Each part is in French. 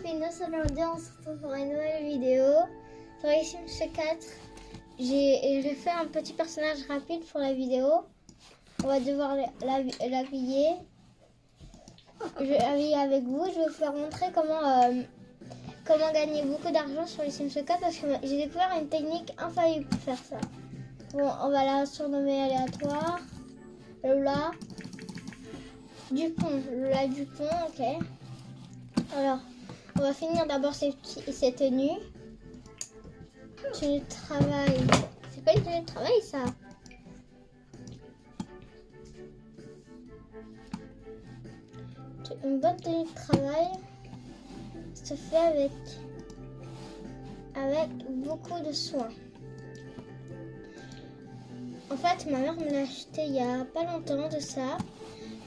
Pina, ça lundi, on se retrouve pour une nouvelle vidéo. Sur les Sims 4, j'ai fait un petit personnage rapide pour la vidéo. On va devoir l'habiller. Je vais habiller avec vous. Je vais vous faire montrer comment gagner beaucoup d'argent sur les Sims 4 parce que j'ai découvert une technique infaillible pour faire ça. Bon, on va la surnommer aléatoire. Lola Dupont. Lola Dupont, ok. Alors, on va finir d'abord ces tenues. Tenue de travail. C'est pas une tenue de travail, ça. Une bonne tenue de travail se fait avec beaucoup de soin. En fait, ma mère me l'a acheté il y a pas longtemps de ça.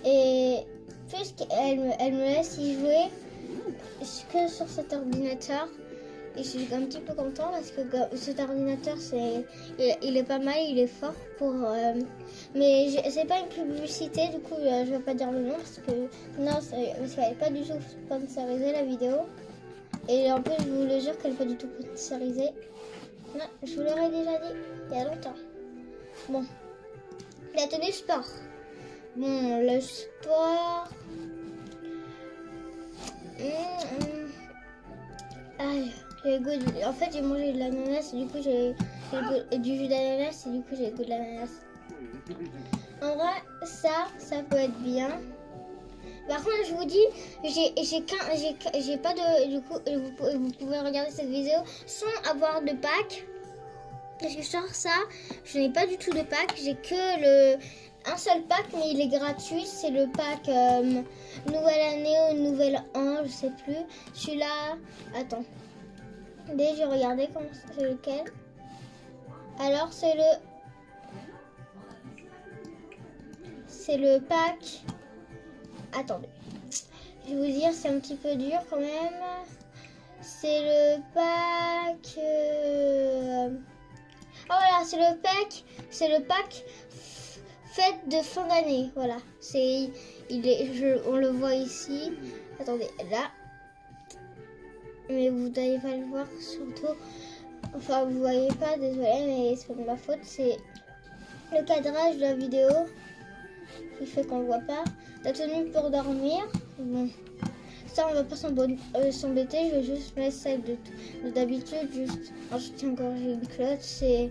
Et puisqu'elle me laisse y jouer que sur cet ordinateur, et je suis un petit peu content parce que cet ordinateur, il est pas mal, il est fort pour... mais c'est pas une publicité, du coup je vais pas dire le nom parce que non, parce qu'elle n'est pas du tout sponsorisée la vidéo. Et en plus je vous le jure qu'elle n'est pas du tout sponsorisée. Non, je vous l'aurais déjà dit il y a longtemps. Bon, la tenue sport. Bon, le sport... Aïe, j'ai le goût de... En fait, j'ai mangé de l'ananas, du coup j'ai du jus d'ananas et du coup j'ai le goût de l'ananas. En vrai, ça peut être bien. Par contre, je vous dis, j'ai pas de... Du coup, vous pouvez regarder cette vidéo sans avoir de pack. Parce que sur ça, je n'ai pas du tout de pack. J'ai que un seul pack, mais il est gratuit. C'est le pack Nouvelle Année ou Nouvel An, je sais plus. Celui-là, attends. Dès j'ai regardé comment c'est lequel. Alors c'est le pack. Attendez. Je vais vous dire, c'est un petit peu dur quand même. C'est le pack. Ah voilà, c'est le pack fête de fin d'année. Voilà, on le voit ici. Attendez, là. Mais vous n'allez pas le voir surtout. Enfin, vous voyez pas, désolé, mais c'est pas de ma faute. C'est le cadrage de la vidéo qui fait qu'on le voit pas. La tenue pour dormir. Bon, ça on va pas s'embêter. Je vais juste mettre celle d'habitude, juste un soutien-gorge et une culotte. C'est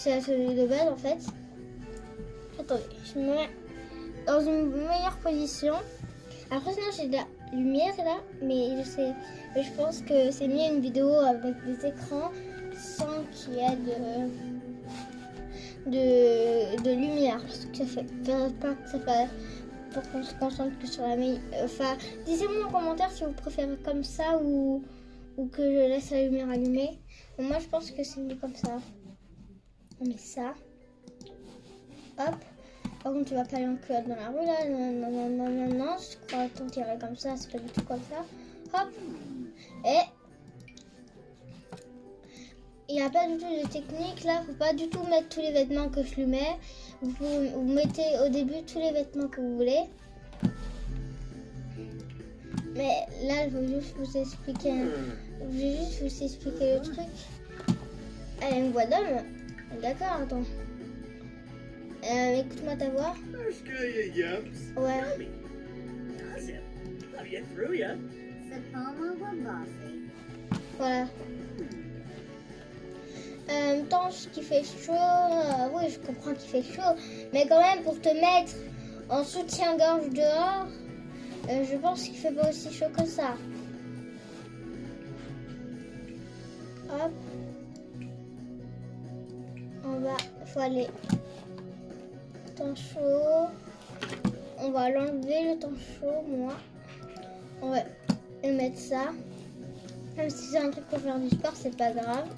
la tenue de base en fait. Attendez, je me mets dans une meilleure position. Après sinon j'ai de la lumière là, mais je pense que c'est mieux une vidéo avec des écrans sans qu'il y ait de lumière, parce que ça fait pas que ça fait pour qu'on se concentre que sur la meilleure. Enfin, dites-moi en commentaire si vous préférez comme ça ou que je laisse la lumière allumée. Bon, moi je pense que c'est mieux comme ça. On met ça. Hop. Par contre, tu vas pas aller en culotte dans la rue là. Non. Je crois que t'en tirer comme ça, c'est pas du tout comme ça. Hop. Et il n'y a pas du tout de technique là. Faut pas du tout mettre tous les vêtements que je lui mets. Vous mettez au début tous les vêtements que vous voulez. Mais là, je veux juste vous expliquer. Le truc. Elle a une voix d'homme. D'accord, attends. Écoute-moi ta voix. Ouais. Voilà. En même temps, ce qui fait chaud, oui, je comprends qu'il fait chaud, mais quand même, pour te mettre en soutien-gorge dehors, je pense qu'il fait pas aussi chaud que ça. Hop. Faut aller. Temps chaud. On va l'enlever le temps chaud, moi. On va mettre ça. Même si c'est un truc pour faire du sport, c'est pas grave.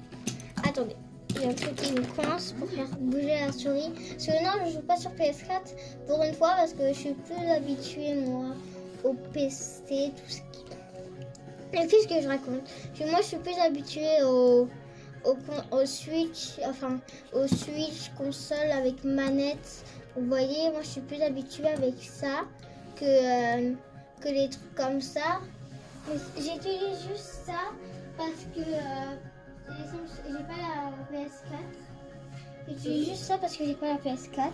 Attendez, il y a un truc qui me coince pour faire bouger la souris. Parce que non, je joue pas sur PS4 pour une fois parce que je suis plus habituée moi au PC, tout ce qui... Mais qu'est-ce que je raconte? Moi je suis plus habituée au Switch, enfin au Switch console avec manette. Vous voyez, moi je suis plus habituée avec ça que les trucs comme ça. J'utilise juste ça parce que j'ai pas la PS4. J'utilise juste ça parce que j'ai pas la PS4.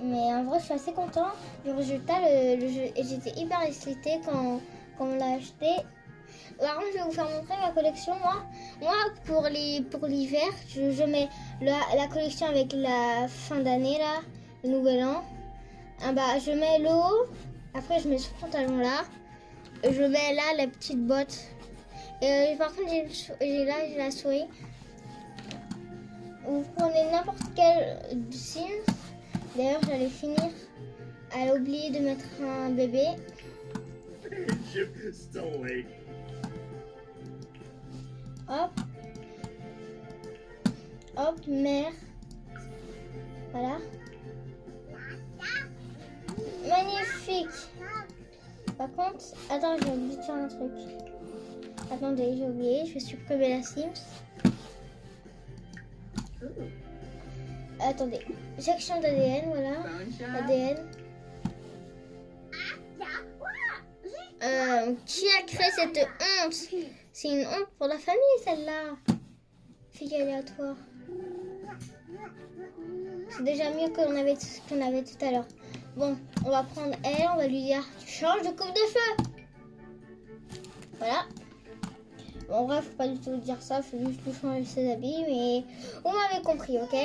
Mais en vrai, je suis assez content du résultat. Le jeu, et j'étais hyper excitée quand on l'a acheté. Par contre, je vais vous faire montrer ma collection. Moi pour l'hiver, je mets la collection avec la fin d'année, là, le nouvel an. Ah bah, je mets le haut. Après, je mets ce pantalon-là. Je mets là la petite botte. Et par contre, j'ai la souris. Vous prenez n'importe quel Sims. D'ailleurs, j'allais finir. Elle a oublié de mettre un bébé. Hop. Hop, mère. Voilà. Magnifique. Par contre, attends, j'ai oublié de faire un truc. Attendez, j'ai oublié. Je vais supprimer la Sims. Attendez. Section d'ADN, voilà. ADN. Qui a créé cette honte? C'est une honte pour la famille, celle-là. Fille aléatoire. C'est déjà mieux qu'on avait tout à l'heure. Bon, on va prendre elle, on va lui dire tu changes de coupe de feu. Voilà. Bon, bref, faut pas du tout dire ça, faut juste lui changer ses habits, mais vous m'avez compris, ok?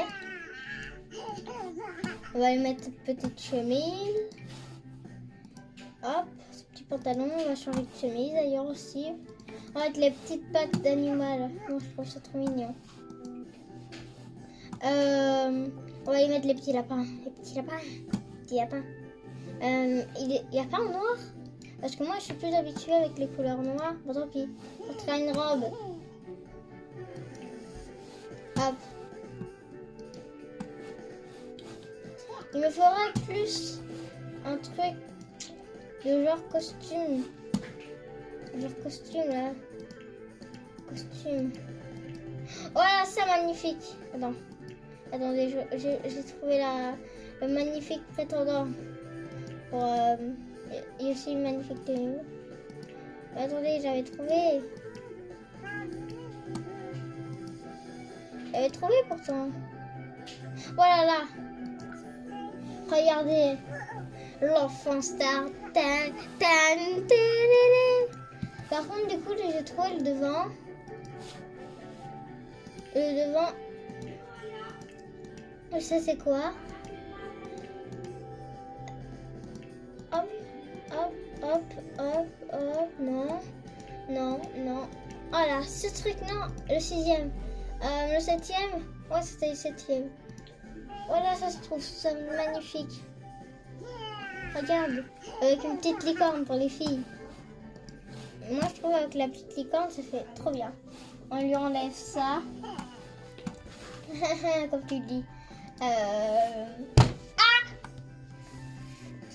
On va lui mettre une petite chemise. Hop, ce petit pantalon, on va changer de chemise d'ailleurs aussi. On va mettre les petites pattes d'animal. Moi, je trouve ça trop mignon. On va y mettre les petits lapins. Les petits lapins. Petits lapins. Il n'y a pas en noir? Parce que moi, je suis plus habituée avec les couleurs noires. Bon, tant pis. On va faire une robe. Hop. Il me faudra plus un truc de genre costume. Genre costume, là. Costume. Voilà, c'est magnifique. Attendez, j'ai trouvé le magnifique prétendant. Il y a aussi une magnifique tenue. Attendez, j'avais trouvé. J'avais trouvé pourtant. Voilà là. Regardez. L'enfant star. Tan, tan, tan. Par contre, du coup, j'ai trouvé le devant. Le devant. Ça, c'est quoi? Hop, hop, hop, hop, hop. Non, non, non. Voilà, ce truc, non. Le 6e. Le 7e. Ouais, c'était le 7e. Voilà, ça se trouve ça magnifique. Regarde, avec une petite licorne pour les filles. Moi, je trouve avec la petite licorne, ça fait trop bien. On lui enlève ça. Comme tu dis. Ah!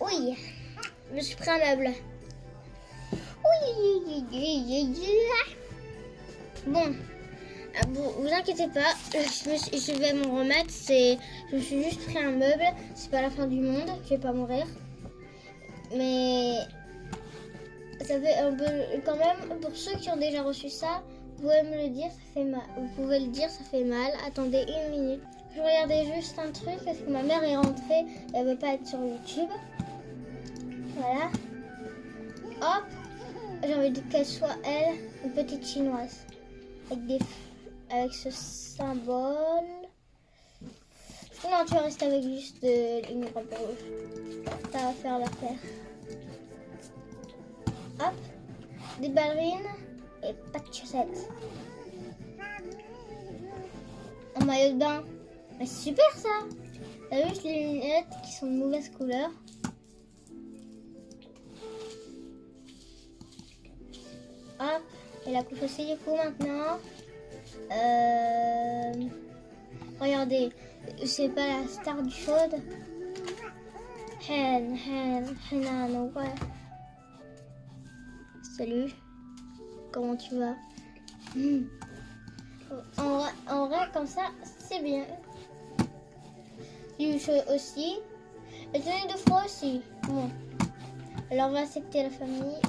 Oui, je me suis pris un meuble. Oui. Bon, vous inquiétez pas, je vais m'en remettre. Je me suis juste pris un meuble. C'est pas la fin du monde, je vais pas mourir. Mais ça fait un peu quand même. Pour ceux qui ont déjà reçu ça, vous pouvez me le dire, ça fait mal. Vous pouvez le dire, ça fait mal. Attendez une minute. Je regardais juste un truc parce que ma mère est rentrée. Elle veut pas être sur YouTube. Voilà. Hop. J'ai envie qu'elle soit elle, une petite chinoise. Avec ce symbole. Non, tu vas rester avec juste une robe rouge. Ça va faire l'affaire. Hop. Des ballerines et pas de chaussettes. En maillot de bain. Mais c'est super ça. T'as vu les lunettes qui sont de mauvaise couleur. Hop. Et la couche aussi du coup maintenant. Regardez. C'est pas la star du chaude. Henan, ouais. Salut. Comment tu vas? En vrai, comme ça, c'est bien. Du chaud aussi. La tenue de froid aussi. Bon. Alors, on va accepter la famille.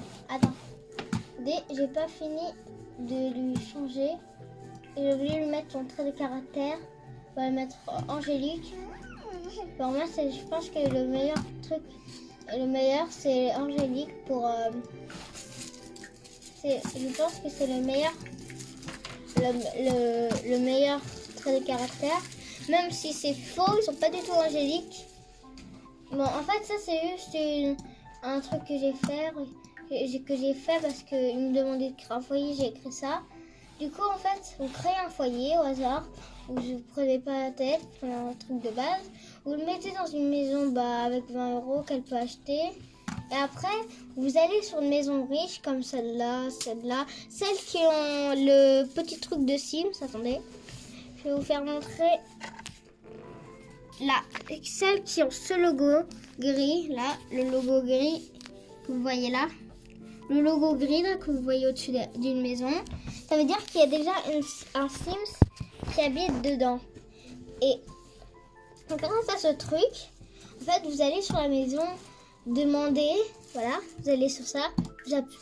attendez, j'ai pas fini de lui changer. Et j'ai oublié de lui mettre son trait de caractère. On va le mettre Angélique. Pour moi, je pense que le meilleur truc, le meilleur, c'est Angélique pour. Je pense que c'est le meilleur, le meilleur trait de caractère. Même si c'est faux, ils sont pas du tout angéliques. Bon, en fait, ça c'est juste un truc que j'ai fait parce qu'ils me demandaient de créer un foyer, j'ai écrit ça. Du coup, en fait, vous créez un foyer au hasard, où vous ne prenez pas la tête, vous prenez un truc de base, vous le mettez dans une maison avec 20 € qu'elle peut acheter. Et après, vous allez sur une maison riche comme celle-là, celles qui ont le petit truc de Sims. Attendez, je vais vous faire montrer là, celles qui ont ce logo gris, là, le logo gris que vous voyez là. Le logo gris là, que vous voyez au-dessus d'une maison, ça veut dire qu'il y a déjà un Sims qui habite dedans. Et grâce à ce truc, en fait, vous allez sur la maison, demander, voilà, vous allez sur ça,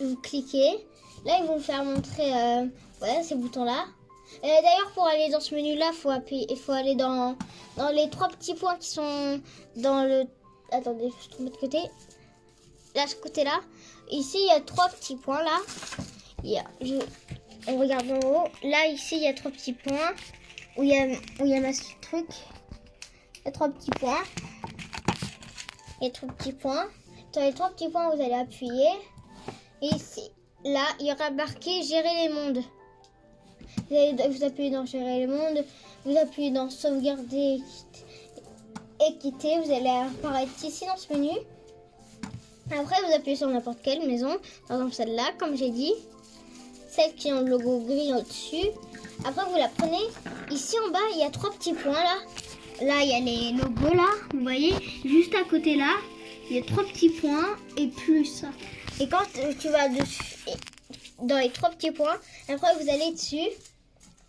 vous cliquez. Là, ils vont vous faire montrer voilà, ces boutons-là. D'ailleurs, pour aller dans ce menu-là, il faut aller dans les 3 petits points qui sont dans le... Attendez, je trouve de côté. Là, ce côté-là. Ici, il y a 3 petits points, là. On regarde en haut. Là, ici, il y a 3 petits points. Où il y a ma truc. Il y a 3 petits points. Il y a 3 petits points. Dans les 3 petits points, vous allez appuyer. Et ici, là, il y aura marqué gérer les mondes. Vous appuyez dans gérer les mondes. Vous appuyez dans sauvegarder et quitter. Vous allez apparaître ici dans ce menu. Après, vous appuyez sur n'importe quelle maison. Par exemple, celle-là, comme j'ai dit. Celle qui ont le logo gris au-dessus. Après, vous la prenez. Ici, en bas, il y a 3 petits points, là. Là, il y a les logos, là. Vous voyez, juste à côté, là, il y a 3 petits points et plus. Et quand tu vas dessus, dans les 3 petits points, après, vous allez dessus.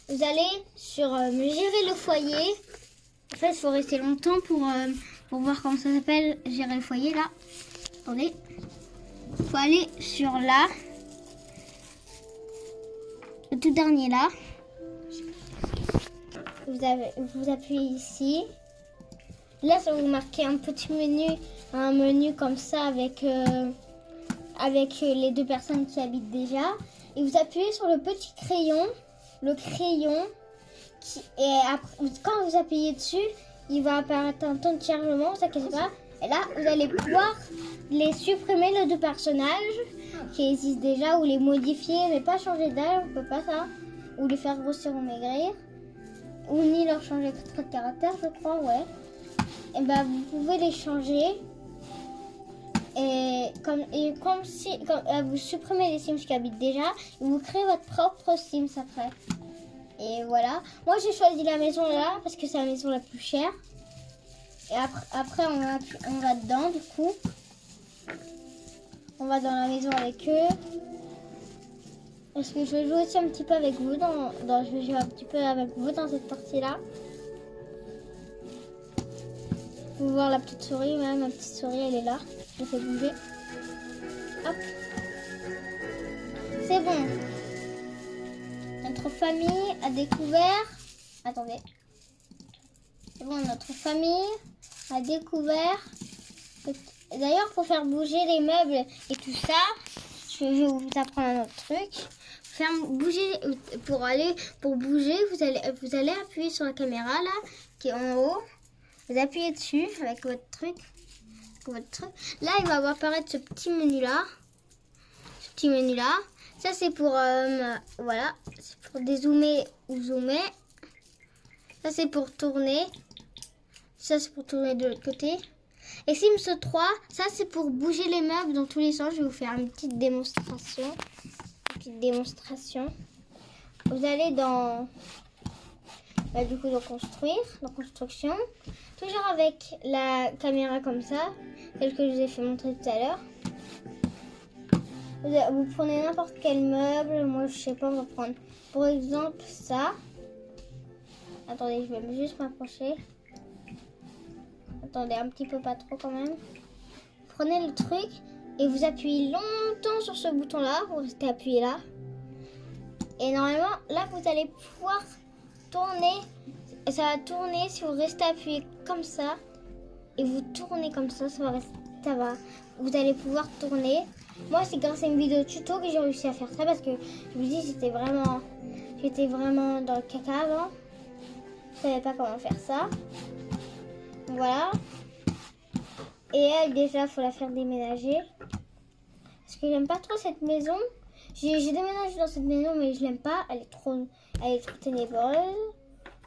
Vous allez sur gérer le foyer. En fait, il faut rester longtemps pour voir comment ça s'appelle, gérer le foyer, là. Attendez. Il faut aller sur là. Le tout dernier, là. Vous appuyez ici. Là, ça va vous marquer un petit menu, un menu comme ça avec les 2 personnes qui habitent déjà. Et vous appuyez sur le petit crayon. Le crayon. Et après, quand vous appuyez dessus, il va apparaître un temps de chargement, ne vous inquiétez pas. Et là, vous allez pouvoir les supprimer, les 2 personnages qui existent déjà, ou les modifier, mais pas changer d'âge, on peut pas ça. Ou les faire grossir ou maigrir. Ou ni leur changer de caractère, je crois, ouais. Et ben vous pouvez les changer. Et comme vous supprimez les Sims qui habitent déjà, et vous créez votre propre Sims après. Et voilà. Moi j'ai choisi la maison là parce que c'est la maison la plus chère. Et après on va dedans du coup. On va dans la maison avec eux. Parce que je vais jouer aussi un petit peu avec vous je vais jouer un petit peu avec vous dans cette partie-là. Vous pouvez voir la petite souris, même ma petite souris elle est là. Je fais bouger. Hop. C'est bon. Notre famille a découvert. Attendez. C'est bon, notre famille a découvert. D'ailleurs, pour faire bouger les meubles et tout ça, je vais vous apprendre un autre truc. Faire bouger, pour bouger, vous allez appuyer sur la caméra là, qui est en haut. Vous appuyez dessus avec votre truc. Là, il va apparaître ce petit menu là. Ça, c'est pour voilà, c'est pour dézoomer ou zoomer. Ça, c'est pour tourner. Ça, c'est pour tourner de l'autre côté. Et Sims 3, ça, c'est pour bouger les meubles dans tous les sens. Je vais vous faire une petite démonstration. Vous allez dans du coup dans construction, toujours avec la caméra comme ça, telle que je vous ai fait montrer tout à l'heure. Vous prenez n'importe quel meuble. Moi je sais pas, on va prendre pour exemple ça. Attendez, je vais juste m'approcher. Attendez, un petit peu, pas trop quand même. Prenez le truc et vous appuyez longtemps sur ce bouton-là. Vous restez appuyé là. Et normalement, là, vous allez pouvoir tourner. Ça va tourner si vous restez appuyé comme ça. Et vous tournez comme ça, ça va. Vous allez pouvoir tourner. Moi, c'est grâce à une vidéo tuto que j'ai réussi à faire ça parce que je vous dis, j'étais vraiment dans le caca avant. Je savais pas comment faire ça. Voilà. Et elle, déjà, faut la faire déménager. Parce que j'aime pas trop cette maison. J'ai déménagé dans cette maison, mais je l'aime pas. Elle est trop ténébreuse.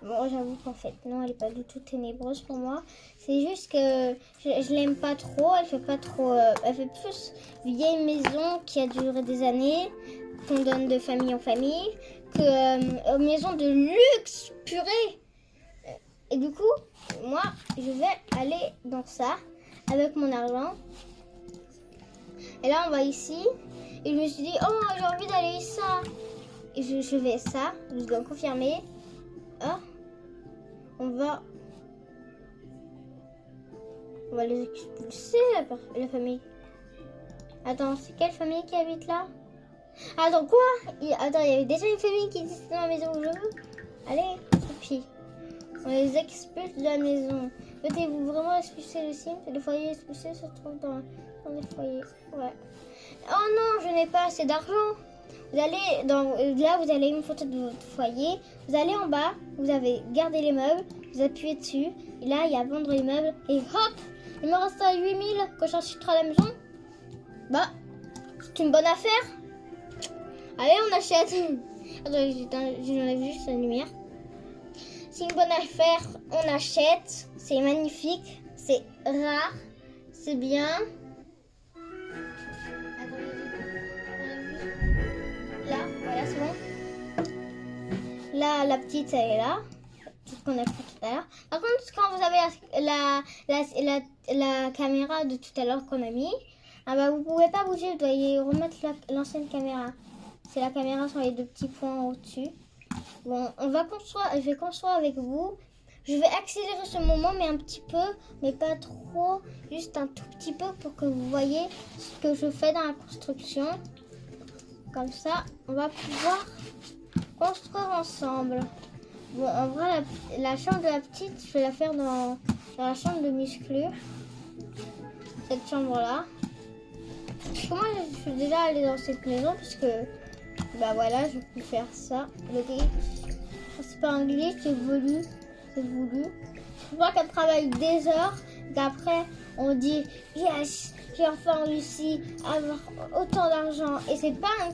Bon, j'avoue qu'en fait, non, elle est pas du tout ténébreuse pour moi. C'est juste que je l'aime pas trop. Elle fait pas trop. Elle fait plus vieille maison qui a duré des années, qu'on donne de famille en famille, que maison de luxe purée. Et du coup, moi, je vais aller dans ça avec mon argent. Et là, on va ici. Et je me suis dit, oh, j'ai envie d'aller ça. Et je vais ça. Je dois confirmer. Ah. On va les expulser, la famille. Attends, c'est quelle famille qui habite là? Attends, quoi? Attends, il y avait déjà une famille qui était dans la maison où je veux. Allez, pied. On les expulse de la maison. Souhaitez-vous vraiment expulser le Sims? Le foyer expulsé se trouve dans les foyers. Ouais. Oh non, je n'ai pas assez d'argent. Vous allez là, vous avez une photo de votre foyer. Vous allez en bas, vous avez gardé les meubles, vous appuyez dessus. Et là, il y a vendre les meubles. Et hop, il me reste à 8000 quand j'achèterai la maison. Bah, c'est une bonne affaire. Allez, on achète. Attends, j'enlève juste la lumière. C'est une bonne affaire, on achète. C'est magnifique, c'est rare, c'est bien. Là, voilà, c'est bon. Là, la petite, elle est là. La petite qu'on a pris tout à l'heure. Par contre, quand vous avez la caméra de tout à l'heure qu'on a mis, ah bah, vous ne pouvez pas bouger, vous devez remettre l'ancienne caméra. C'est la caméra sur les deux petits points au-dessus. Bon, je vais construire avec vous. Je vais accélérer ce moment, mais un petit peu, mais pas trop. Juste un tout petit peu pour que vous voyez ce que je fais dans la construction. Comme ça, on va pouvoir construire ensemble. Bon, en vrai, la chambre de la petite, je vais la faire dans la chambre de musclure. Cette chambre-là. Moi, je suis déjà allée dans cette maison parce que, bah voilà, je peux faire ça. Le glitch, c'est pas un glitch, c'est voulu. C'est voulu. Je vois qu'elle travaille des heures. Qu'après, on dit yes, j'ai enfin réussi à avoir autant d'argent. Et c'est pas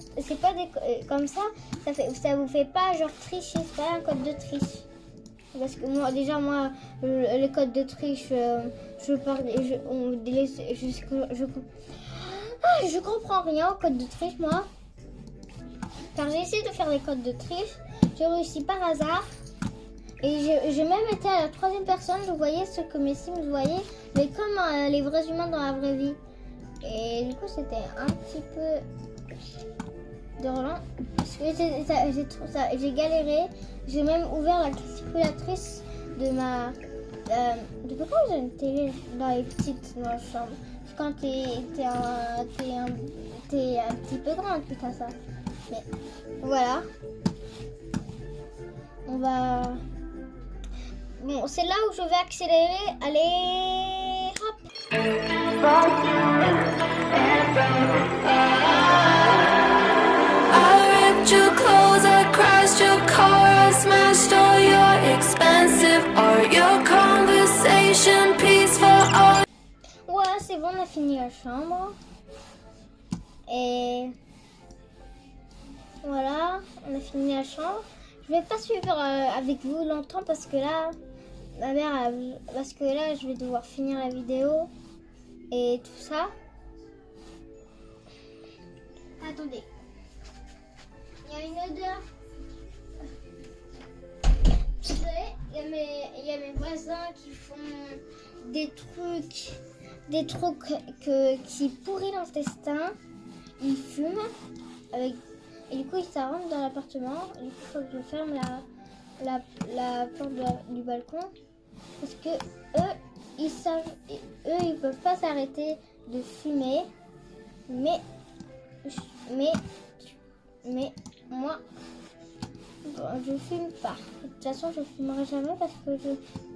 comme ça. Ça vous fait pas genre tricher. C'est pas un code de triche. Parce que moi, le code de triche, je comprends rien au code de triche, moi. Car j'ai essayé de faire des codes de triche. J'ai réussi par hasard. Et j'ai même été à la 3e personne. Je voyais ce que mes Sims voyaient. Mais comme les vrais humains dans la vraie vie. Et du coup, c'était un petit peu déroulant. Parce que j'ai galéré. J'ai même ouvert la calculatrice de ma... de pourquoi j'ai une télé dans les petites dans la chambre. Quand t'es un petit peu grande, tout ça. Mais voilà. On va... Bon, c'est là où je vais accélérer. Allez, hop. I ripped your clothes, I crashed your car, I smashed all your expensive art, your conversation peaceful. Voilà, c'est bon, on a fini la chambre. Et voilà, on a fini la chambre. Je vais pas suivre avec vous longtemps parce que là, je vais devoir finir la vidéo et tout ça. Attendez, il y a une odeur. Vous savez, il y a mes voisins qui font des trucs qui pourrissent l'intestin. Ils fument et du coup ils rentrent dans l'appartement. Du coup il faut que je ferme la porte du balcon parce que eux ils peuvent pas s'arrêter de fumer. Mais moi, bon, je fume pas. De toute façon, je fumerai jamais parce que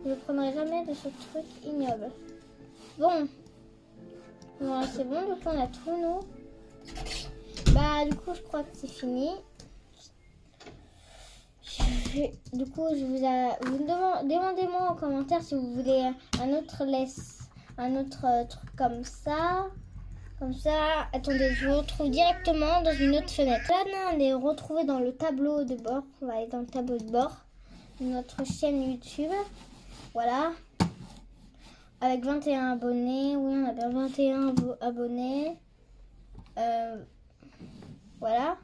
je prendrai jamais de ce truc ignoble. Bon, voilà, c'est bon. Du coup, on a tout nous. Bah, du coup, je crois que c'est fini. Du coup, demandez-moi en commentaire si vous voulez un autre truc comme ça. Comme ça, attendez, je vous retrouve directement dans une autre fenêtre. Là, on est retrouvé dans le tableau de bord. On va aller dans le tableau de bord de notre chaîne YouTube. Voilà. Avec 21 abonnés. Oui, on a bien 21 abonnés. Voilà.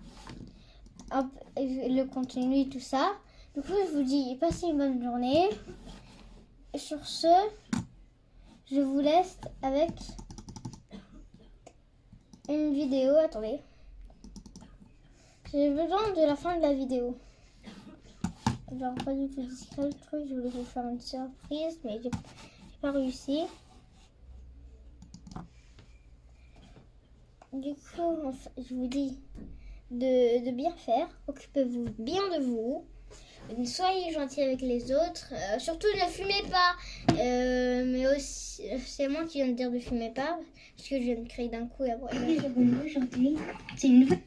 Hop, le contenu et tout ça. Du coup, je vous dis, passez une bonne journée. Sur ce, je vous laisse avec une vidéo. Attendez. J'ai besoin de la fin de la vidéo. Genre pas du tout discret le truc. Je voulais vous faire une surprise, mais j'ai pas réussi. Du coup, je vous dis de bien faire. Occupez-vous bien de vous. Soyez gentils avec les autres. Surtout ne fumez pas. Mais aussi, c'est moi qui viens de dire de fumer pas. Parce que je viens de crier d'un coup et après. Aujourd'hui, c'est une nouvelle.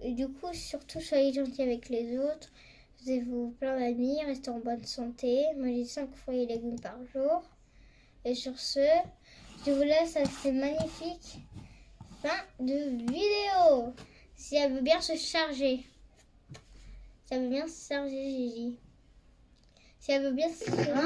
Et du coup, surtout soyez gentils avec les autres. Faisez-vous plein d'amis. Restez en bonne santé. Mangez 5 fruits et légumes par jour. Et sur ce, je vous laisse avec ces magnifiques fin de vidéo. Si elle veut bien se charger. Si elle veut bien se charger, Gigi. Si elle veut bien se charger.